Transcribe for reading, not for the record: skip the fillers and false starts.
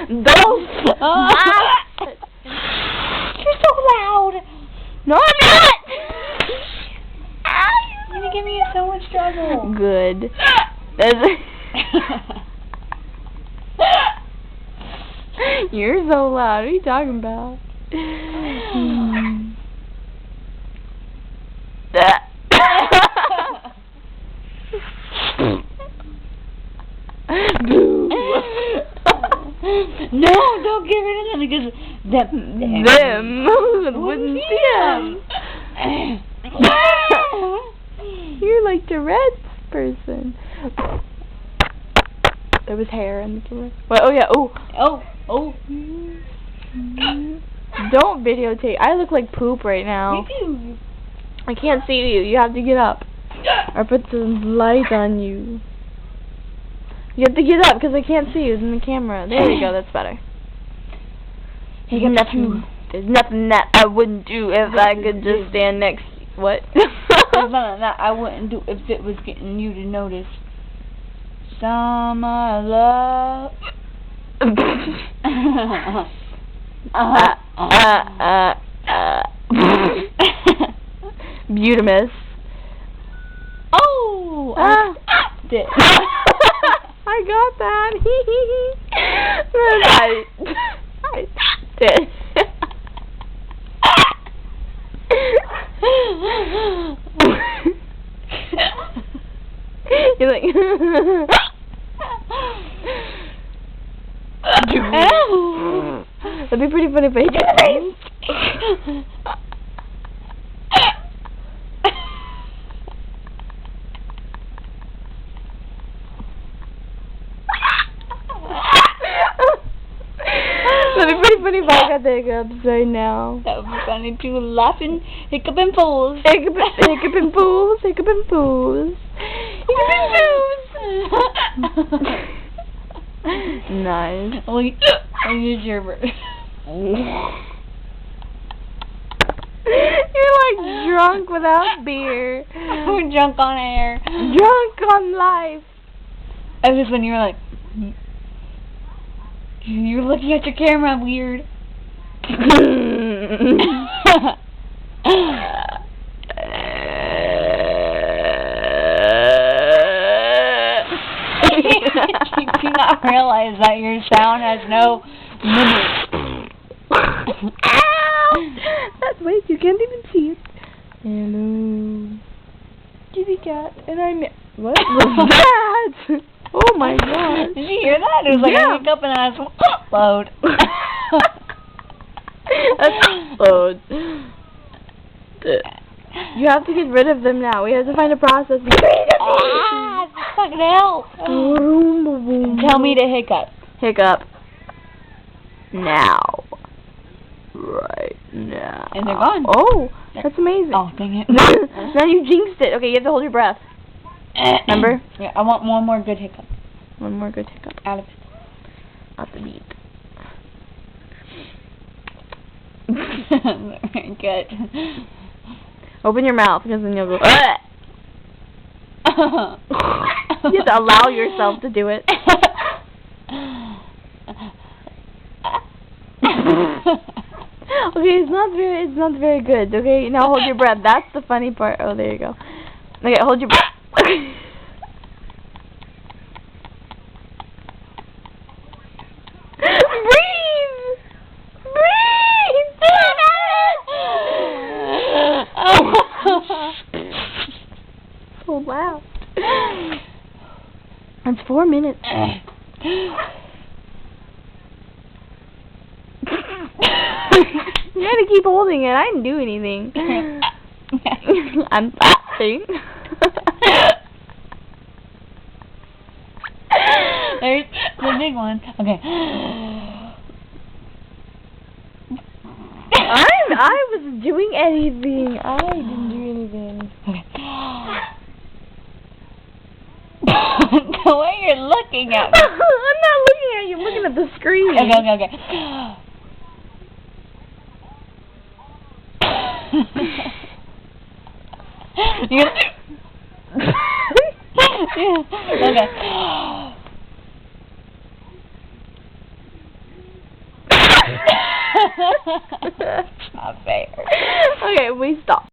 Don't. You're so loud. No, I'm not. You're gonna give me so much trouble. Good. You're so loud. What are you talking about? Boo. No, don't get rid of them because them wouldn't see them. You're like Tourette's person. There was hair in the door. What? Oh yeah. Oh. Don't videotape. I look like poop right now. Me too. I can't see you. You have to get up. Or put some light on you. You have to get up because I can't see you in the camera. There you go. That's better. There's nothing that I wouldn't do if I could just stand next. What? There's nothing that I wouldn't do if it was getting you to notice. Summer love. Butamus. Oh! I did. I got that. I did. You're like. That'd be pretty funny if I did. That'd be pretty funny if I got the hiccups right now. That would be funny too. Laughing, hiccuping fools. Hiccuping fools. Hiccuping fools. Hiccuping fools. Nice. I'll use your word. You're like drunk without beer. I'm drunk on air. Drunk on life. That was when you were like, you're looking at your camera weird. You do not realize that your sound has no limit. Ow! That's wait, you can't even see it. Hello, kitty cat, and I'm. What was that? Oh my god! Did you hear that? It was like a hiccup and I was upload. Upload. You have to get rid of them now. We have to find a process. Fucking hell! Tell me to hiccup. Hiccup. Now. Right now. And they're gone. Oh, that's amazing. Oh, dang it. Now you jinxed it. Okay, you have to hold your breath. Remember? Yeah, I want one more good hiccup. One more good hiccup. Out of it. Out the beat. Very good. Open your mouth, because then you'll go. You have to allow yourself to do it. Okay, it's not very good. Okay, now hold your breath. That's the funny part. Oh, there you go. Okay, hold your breath. Breathe! So loud. That's 4 minutes. You gotta keep holding it. I didn't do anything. I'm fasting. There's the big one. Okay. I was doing anything. I didn't do anything. Okay. The way you're looking at me. I'm not looking at you. I'm looking at the screen. Okay. Okay. It's not fair. Okay, we stop.